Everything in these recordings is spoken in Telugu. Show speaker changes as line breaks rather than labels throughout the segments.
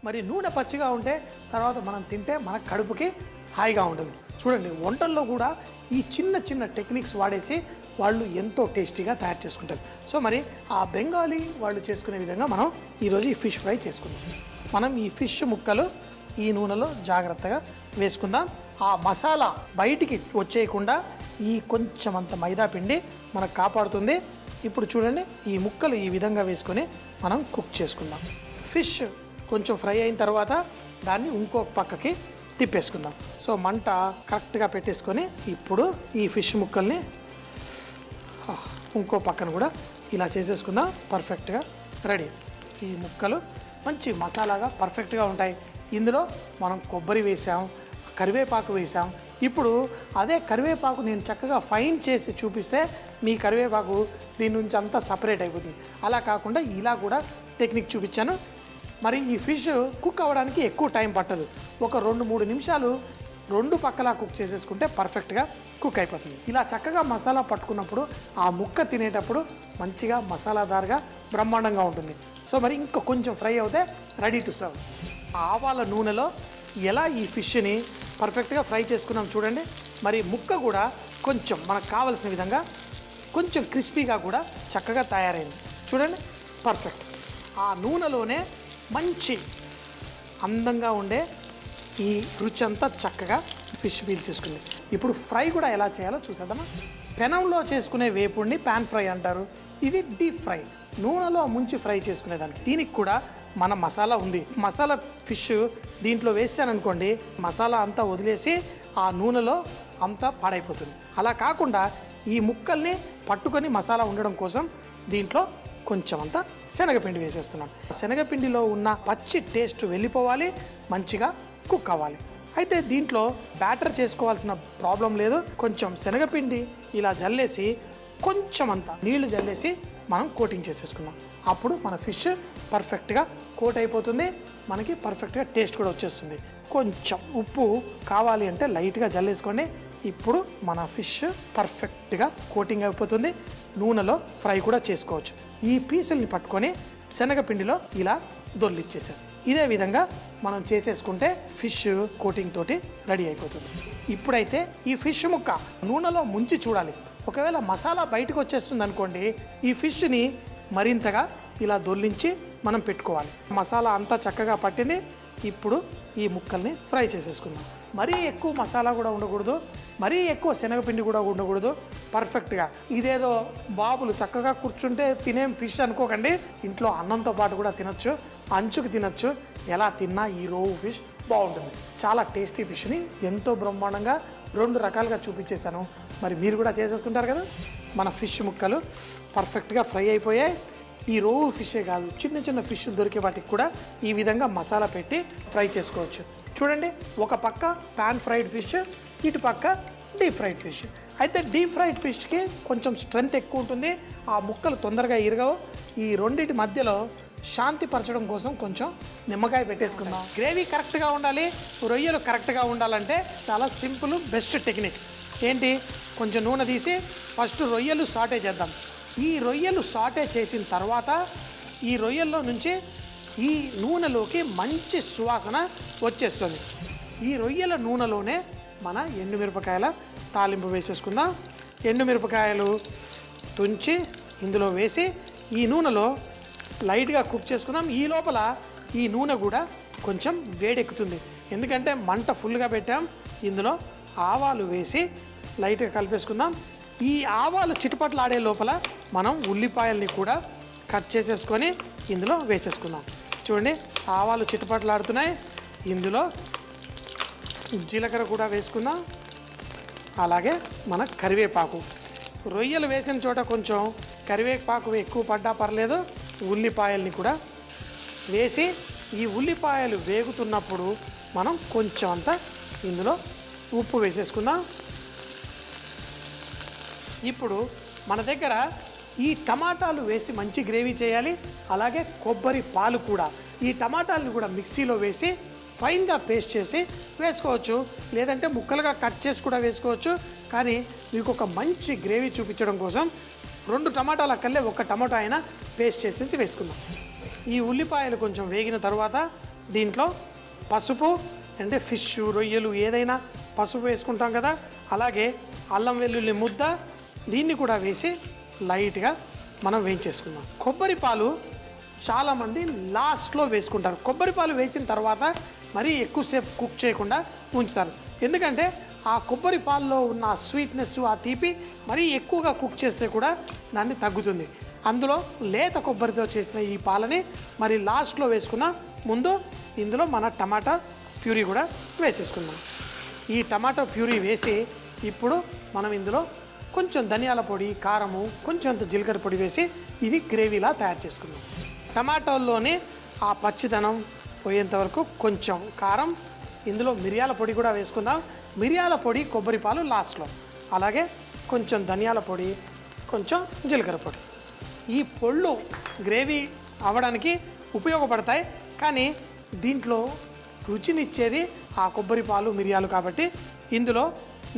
మరి నూనె పచ్చిగా ఉంటే తర్వాత మనం తింటే మన కడుపుకి హాయిగా ఉంటుంది. చూడండి, వంటల్లో కూడా ఈ చిన్న చిన్న టెక్నిక్స్ వాడేసి వాళ్ళు ఎంతో టేస్టీగా తయారు చేసుకుంటారు. సో మరి ఆ బెంగాలీ వాళ్ళు చేసుకునే విధంగా మనం ఈరోజు ఈ ఫిష్ ఫ్రై చేసుకుందాం. మనం ఈ ఫిష్ ముక్కలు ఈ నూనెలో జాగ్రత్తగా వేసుకుందాం. ఆ మసాలా బయటికి వచ్చేయకుండా ఈ కొంచెం అంత మైదా పిండి మనకు కాపాడుతుంది. ఇప్పుడు చూడండి, ఈ ముక్కలు ఈ విధంగా వేసుకొని మనం కుక్ చేసుకుందాం. ఫిష్ కొంచెం ఫ్రై అయిన తర్వాత దాన్ని ఇంకో పక్కకి తిప్పేసుకుందాం. సో మంట కరెక్ట్గా పెట్టేసుకొని ఇప్పుడు ఈ ఫిష్ ముక్కల్ని ఇంకో పక్కన కూడా ఇలా చేసేసుకుందాం. పర్ఫెక్ట్గా రెడీ. ఈ ముక్కలు మంచి మసాలాగా పర్ఫెక్ట్గా ఉంటాయి. ఇందులో మనం కొబ్బరి వేసాం, కరివేపాకు వేసాం. ఇప్పుడు అదే కరివేపాకు నేను చక్కగా ఫైన్ చేసి చూపిస్తే మీ కరివేపాకు దీని నుంచి అంతా సపరేట్ అయిపోతుంది. అలా కాకుండా ఇలా కూడా టెక్నిక్ చూపించాను. మరి ఈ ఫిష్ కుక్ అవ్వడానికి ఎక్కువ టైం పట్టదు. ఒక 2-3 నిమిషాలు రెండు పక్కలా కుక్ చేసేసుకుంటే పర్ఫెక్ట్గా కుక్ అయిపోతుంది. ఇలా చక్కగా మసాలా పట్టుకున్నప్పుడు ఆ ముక్క తినేటప్పుడు మంచిగా మసాలాదారుగా బ్రహ్మాండంగా ఉంటుంది. సో మరి ఇంకా కొంచెం ఫ్రై అవుతే రెడీ టు సర్వ్. ఆవాల నూనెలో ఎలా ఈ ఫిష్ని పర్ఫెక్ట్గా ఫ్రై చేసుకున్నాం చూడండి. మరి ముక్క కూడా కొంచెం మనకు కావలసిన విధంగా కొంచెం క్రిస్పీగా కూడా చక్కగా తయారైంది చూడండి. పర్ఫెక్ట్. ఆ నూనెలోనే మంచి అందంగా ఉండే ఈ రుచి అంతా చక్కగా ఫిష్ పీల్చేసుకుంది. ఇప్పుడు ఫ్రై కూడా ఎలా చేయాలో చూసేద్దామా. పెనంలో చేసుకునే వేపుడిని ప్యాన్ ఫ్రై అంటారు. ఇది డీప్ ఫ్రై, నూనెలో ముంచి ఫ్రై చేసుకునేదానికి. దీనికి కూడా మన మసాలా ఉంది. మసాలా ఫిష్ దీంట్లో వేసాననుకోండి, మసాలా అంతా వదిలేసి ఆ నూనెలో అంతా పాడైపోతుంది. అలా కాకుండా ఈ ముక్కల్ని పట్టుకొని మసాలా ఉండడం కోసం దీంట్లో కొంచెం అంతా శనగపిండి వేసేస్తున్నాం. శనగపిండిలో ఉన్న పచ్చి టేస్ట్ వెళ్ళిపోవాలి, మంచిగా కుక్ అవ్వాలి. అయితే దీంట్లో బ్యాటర్ చేసుకోవాల్సిన ప్రాబ్లం లేదు. కొంచెం శనగపిండి ఇలా జల్లేసి కొంచెం అంతా నీళ్లు జల్లేసి మనం కోటింగ్ చేసేసుకున్నాం. అప్పుడు మన ఫిష్ పర్ఫెక్ట్గా కోట్ అయిపోతుంది. మనకి పర్ఫెక్ట్గా టేస్ట్ కూడా వచ్చేస్తుంది. కొంచెం ఉప్పు కావాలి అంటే లైట్గా జల్లేసుకోండి. ఇప్పుడు మన ఫిష్ పర్ఫెక్ట్గా కోటింగ్ అయిపోతుంది. నూనెలో ఫ్రై కూడా చేసుకోవచ్చు. ఈ పీసుల్ని పట్టుకొని శనగపిండిలో ఇలా దొర్లిచ్చేసాం. ఇదే విధంగా మనం చేసేసుకుంటే ఫిష్ కోటింగ్ తోటి రెడీ అయిపోతుంది. ఇప్పుడైతే ఈ ఫిష్ ముక్క నూనెలో ముంచి చూడాలి. ఒకవేళ మసాలా బయటకు వచ్చేస్తుంది అనుకోండి, ఈ ఫిష్ని మరింతగా ఇలా దొర్లించి మనం పెట్టుకోవాలి. మసాలా అంతా చక్కగా పట్టింది. ఇప్పుడు ఈ ముక్కల్ని ఫ్రై చేసేసుకుందాం. మరీ ఎక్కువ మసాలా కూడా ఉండకూడదు, మరీ ఎక్కువ శనగపిండి కూడా ఉండకూడదు. పర్ఫెక్ట్గా ఇదేదో బాబులు చక్కగా కూర్చుంటే తినేం ఫిష్ అనుకోకండి. ఇంట్లో అన్నంతో పాటు కూడా తినొచ్చు, అంచుకు తినొచ్చు. ఎలా తిన్నా ఈ రోవు ఫిష్ బాగుంటుంది. చాలా టేస్టీ ఫిష్ని ఎంతో బ్రహ్మాండంగా 2 రకాలుగా చూపించేశాను. మరి మీరు కూడా చేసేసుకుంటారు కదా. మన ఫిష్ ముక్కలు పర్ఫెక్ట్గా ఫ్రై అయిపోయాయి. ఈ రోవు ఫిషే కాదు, చిన్న చిన్న ఫిష్లు దొరికే వాటికి కూడా ఈ విధంగా మసాలా పెట్టి ఫ్రై చేసుకోవచ్చు. చూడండి, ఒక పక్క పాన్ ఫ్రైడ్ ఫిష్, ఇటు పక్క డీప్ ఫ్రైడ్ ఫిష్. అయితే డీప్ ఫ్రైడ్ ఫిష్కి కొంచెం స్ట్రెంత్ ఎక్కువ ఉంటుంది, ఆ ముక్కలు తొందరగా ఇరగవు. ఈ రెండింటి మధ్యలో శాంతి పరచడం కోసం కొంచెం నిమ్మకాయ పెట్టేసుకుందాం. గ్రేవీ కరెక్ట్గా ఉండాలి, రొయ్యలు కరెక్ట్గా ఉండాలంటే చాలా సింపుల్ బెస్ట్ టెక్నిక్ ఏంటి, కొంచెం నూనె తీసి ఫస్ట్ రొయ్యలు సాటే చేద్దాం. ఈ రొయ్యలు సాటే చేసిన తర్వాత ఈ రొయ్యల్లో నుంచి ఈ నూనెలోకి మంచి సువాసన వచ్చేస్తుంది. ఈ రొయ్యల నూనెలోనే మన ఎండుమిరపకాయల తాలింపు వేసేసుకుందాం. ఎండుమిరపకాయలు తుంచి ఇందులో వేసి ఈ నూనెలో లైట్గా కుక్ చేసుకుందాం. ఈ లోపల ఈ నూనె కూడా కొంచెం వేడెక్కుతుంది, ఎందుకంటే మంట ఫుల్గా పెట్టాం. ఇందులో ఆవాలు వేసి లైట్గా కలిపేసుకుందాం. ఈ ఆవాలు చిటపట్లు ఆడే లోపల మనం ఉల్లిపాయల్ని కూడా కట్ చేసేసుకొని ఇందులో వేసేసుకుందాం. చూడండి, ఆవాలు చిటపట్లు ఆడుతున్నాయి. ఇందులో జీలకర్ర కూడా వేసుకుందాం. అలాగే మన కరివేపాకు, రొయ్యలు వేసిన చోట కొంచెం కరివేపాకు ఎక్కువ పడ్డా పర్లేదు. ఉల్లిపాయల్ని కూడా వేసి ఈ ఉల్లిపాయలు వేగుతున్నప్పుడు మనం కొంచెం అంతా ఇందులో ఉప్పు వేసేసుకుందాం. ఇప్పుడు మన దగ్గర ఈ టమాటాలు వేసి మంచి గ్రేవీ చేయాలి. అలాగే కొబ్బరి పాలు కూడా, ఈ టమాటాలను కూడా మిక్సీలో వేసి ఫైన్గా పేస్ట్ చేసి వేసుకోవచ్చు, లేదంటే ముక్కలుగా కట్ చేసి కూడా వేసుకోవచ్చు. కానీ మీకు ఒక మంచి గ్రేవీ చూపించడం కోసం 2 టమాటాల కల్లే 1 టమాటా అయినా పేస్ట్ చేసేసి వేసుకుందాం. ఈ ఉల్లిపాయలు కొంచెం వేగిన తర్వాత దీంట్లో పసుపు అంటే ఫిష్ రొయ్యలు ఏదైనా పసుపు వేసుకుంటాం కదా, అలాగే అల్లం వెల్లుల్లి ముద్ద దీన్ని కూడా వేసి లైట్గా మనం వేయించేసుకుందాం. కొబ్బరి పాలు చాలామంది లాస్ట్లో వేసుకుంటారు. కొబ్బరి పాలు వేసిన తర్వాత మరీ ఎక్కువసేపు కుక్ చేయకుండా ఉంచుతారు. ఎందుకంటే ఆ కొబ్బరి పాలలో ఉన్న స్వీట్నెస్, ఆ తీపి మరీ ఎక్కువగా కుక్ చేస్తే కూడా దాన్ని తగ్గుతుంది. అందులో లేత కొబ్బరితో చేసిన ఈ పాలని మరి లాస్ట్లో వేసుకున్న ముందు ఇందులో మన టమాటా ప్యూరీ కూడా వేసేసుకుందాం. ఈ టమాటా ప్యూరీ వేసి ఇప్పుడు మనం ఇందులో కొంచెం ధనియాల పొడి, కారము, కొంచెం అంత జీలకర్ర పొడి వేసి ఇది గ్రేవీలా తయారు చేసుకుందాం. టమాటాల్లోనే ఆ పచ్చిదనం పోయేంత వరకు కొంచెం కారం, ఇందులో మిరియాల పొడి కూడా వేసుకుందాం. మిరియాల పొడి, కొబ్బరి పాలు లాస్ట్లో, అలాగే కొంచెం ధనియాల పొడి, కొంచెం జీలకర్ర పొడి. ఈ పొళ్ళు గ్రేవీ అవ్వడానికి ఉపయోగపడతాయి, కానీ దీంట్లో రుచినిచ్చేది ఆ కొబ్బరి పాలు, మిరియాలు కాబట్టి ఇందులో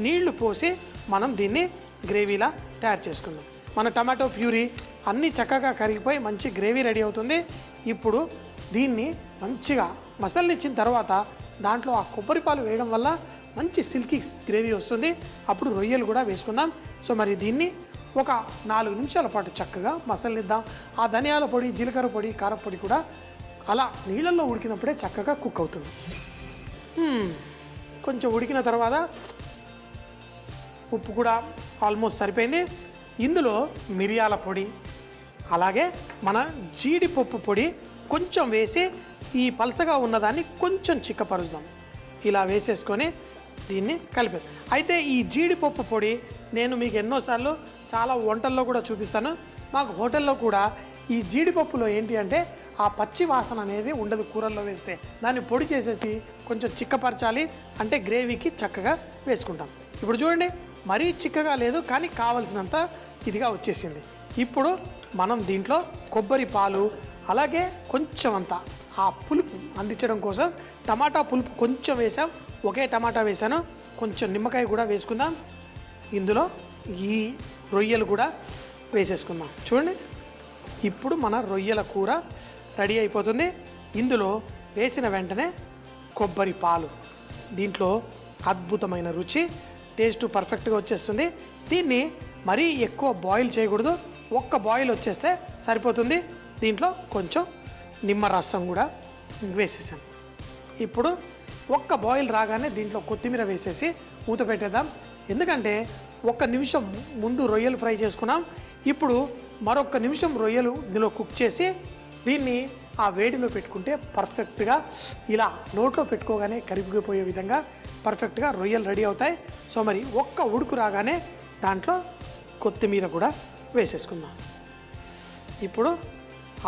నీళ్లు పోసి మనం దీన్ని గ్రేవీలా తయారు చేసుకుందాం. మన టమాటో ప్యూరీ అన్నీ చక్కగా కరిగిపోయి మంచి గ్రేవీ రెడీ అవుతుంది. ఇప్పుడు దీన్ని మంచిగా మసలనిచ్చిన తర్వాత దాంట్లో ఆ కొబ్బరి పాలు వేయడం వల్ల మంచి సిల్కీ గ్రేవీ వస్తుంది. అప్పుడు రొయ్యలు కూడా వేసుకుందాం. సో మరి దీన్ని ఒక 4 నిమిషాల పాటు చక్కగా మసలనిద్దాం. ఆ ధనియాల పొడి, జీలకర్ర పొడి, కారపొడి కూడా అలా నీళ్ళల్లో ఉడికినప్పుడే చక్కగా కుక్ అవుతుంది. కొంచెం ఉడికిన తర్వాత ఉప్పు కూడా ఆల్మోస్ట్ సరిపోయింది. ఇందులో మిరియాల పొడి, అలాగే మన జీడిపప్పు పొడి కొంచెం వేసి ఈ పలసగా ఉన్నదాన్ని కొంచెం చిక్కపరుద్దాం. ఇలా వేసేసుకొని దీన్ని కలిపి, అయితే ఈ జీడిపప్పు పొడి నేను మీకు ఎన్నోసార్లు చాలా వంటల్లో కూడా చూపిస్తాను. మాకు హోటల్లో కూడా ఈ జీడిపప్పులో ఏంటి అంటే ఆ పచ్చి వాసన అనేది ఉండదు. కూరల్లో వేస్తే దాన్ని పొడి చేసేసి కొంచెం చిక్కపరచాలి, అంటే గ్రేవీకి చక్కగా వేసుకుంటాం. ఇప్పుడు చూడండి, మరీ చిక్కగా లేదు, కానీ కావలసినంత ఇదిగా వచ్చేసింది. ఇప్పుడు మనం దీంట్లో కొబ్బరి పాలు, అలాగే కొంచెం అంత ఆ పులుపు అందించడం కోసం టమాటా పులుపు కొంచెం వేసాం. ఒకే టమాటా వేసాను, కొంచెం నిమ్మకాయ కూడా వేసుకుందాం. ఇందులో ఈ రొయ్యలు కూడా వేసేసుకుందాం. చూడండి, ఇప్పుడు మన రొయ్యల కూర రెడీ అయిపోతుంది. ఇందులో వేసిన వెంటనే కొబ్బరి పాలు, దీంట్లో అద్భుతమైన రుచి, టేస్ట్ పర్ఫెక్ట్గా వచ్చేస్తుంది. దీన్ని మరీ ఎక్కువ బాయిల్ చేయకూడదు, ఒక్క బాయిల్ వచ్చేస్తే సరిపోతుంది. దీంట్లో కొంచెం నిమ్మరసం కూడా వేసేసాను. ఇప్పుడు ఒక్క బాయిల్ రాగానే దీంట్లో కొత్తిమీర వేసేసి మూత పెట్టేద్దాం. ఎందుకంటే 1 నిమిషం ముందు రొయ్యలు ఫ్రై చేసుకున్నాం. ఇప్పుడు మరొక నిమిషం రొయ్యలు ఇందులో కుక్ చేసి దీన్ని ఆ వేడిలో పెట్టుకుంటే పర్ఫెక్ట్గా ఇలా నోట్లో పెట్టుకోగానే కరిగిపోయే విధంగా పర్ఫెక్ట్గా రొయ్యలు రెడీ అవుతాయి. సో మరి ఒక్క ఉడుకు రాగానే దాంట్లో కొత్తిమీర కూడా వేసేసుకుందాం. ఇప్పుడు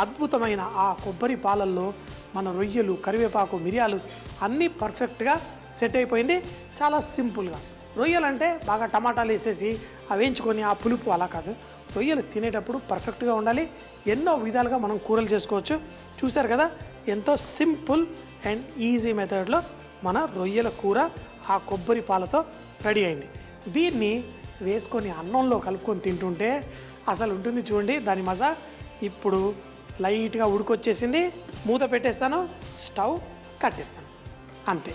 అద్భుతమైన ఆ కొబ్బరి పాలల్లో మన రొయ్యలు, కరివేపాకు, మిరియాలు అన్నీ పర్ఫెక్ట్గా సెట్ అయిపోయింది. చాలా సింపుల్గా రొయ్యలు అంటే బాగా టమాటాలు వేసేసి అవి వేయించుకొని ఆ పులుపు, అలా కాదు. రొయ్యలు తినేటప్పుడు పర్ఫెక్ట్గా ఉండాలి. ఎన్నో విధాలుగా మనం కూరలు చేసుకోవచ్చు. చూశారు కదా, ఎంతో సింపుల్ అండ్ ఈజీ మెథడ్లో మన రొయ్యల కూర ఆ కొబ్బరి పాలతో రెడీ అయింది. దీన్ని వేసుకొని అన్నంలో కలుపుకొని తింటుంటే అసలు ఉంటుంది చూడండి దాని మజా. ఇప్పుడు లైట్గా ఉడికొచ్చేసింది, మూత పెట్టేస్తాను, స్టవ్ కట్టేస్తాను, అంతే.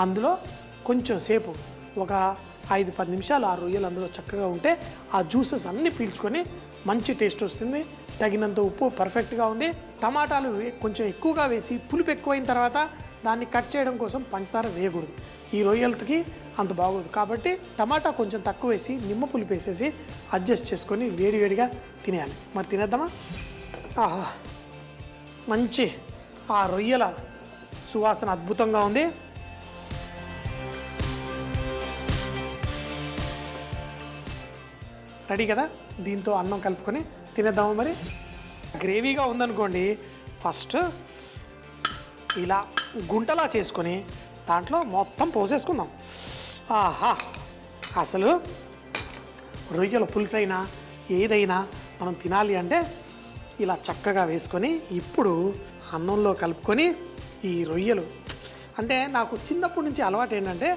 అందులో కొంచెం సేపు ఒక 5-10 నిమిషాలు ఆ రొయ్యలు అందులో చక్కగా ఉంటే ఆ జ్యూసెస్ అన్నీ పీల్చుకొని మంచి టేస్ట్ వస్తుంది. తగినంత ఉప్పు పర్ఫెక్ట్గా ఉంది. టమాటాలు కొంచెం ఎక్కువగా వేసి పులుపు ఎక్కువైన తర్వాత దాన్ని కట్ చేయడం కోసం పంచదార వేయకూడదు. ఈ రొయ్యలకి అంత బాగోదు. కాబట్టి టమాటా కొంచెం తక్కువ వేసి నిమ్మ పులుపు వేసేసి అడ్జస్ట్ చేసుకొని వేడివేడిగా తినేయాలి. మరి తినేద్దామా? ఆహా, మంచి ఆ రొయ్యల సువాసన అద్భుతంగా ఉంది. రెడీ కదా, దీంతో అన్నం కలుపుకొని తినేద్దామా? మరి గ్రేవీగా ఉందనుకోండి, ఫస్ట్ ఇలా గుంటలా చేసుకొని దాంట్లో మొత్తం పోసేసుకుందాం. ఆహా, అసలు రొయ్యల పులుసు అయినా ఏదైనా మనం తినాలి అంటే ఇలా చక్కగా వేసుకొని ఇప్పుడు అన్నంలో కలుపుకొని ఈ రొయ్యలు, అంటే నాకు చిన్నప్పటి నుంచి అలవాటు ఏంటంటే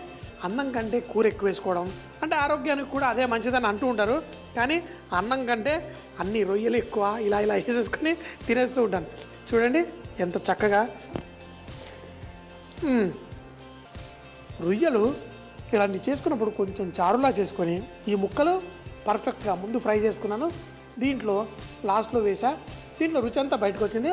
అన్నం కంటే కూర ఎక్కువ వేసుకోవడం, అంటే ఆరోగ్యానికి కూడా అదే మంచిదని అంటూ ఉంటారు. కానీ అన్నం కంటే అన్ని రొయ్యలు ఎక్కువ ఇలా ఇలా వేసేసుకొని తినేస్తూ ఉంటాను. చూడండి ఎంత చక్కగా రొయ్యలు ఇలాంటివి చేసుకున్నప్పుడు కొంచెం చారులా చేసుకొని ఈ ముక్కలు పర్ఫెక్ట్గా ముందు ఫ్రై చేసుకున్నాను, దీంట్లో లాస్ట్లో వేసా, దీంట్లో రుచి అంతా బయటకు వచ్చింది.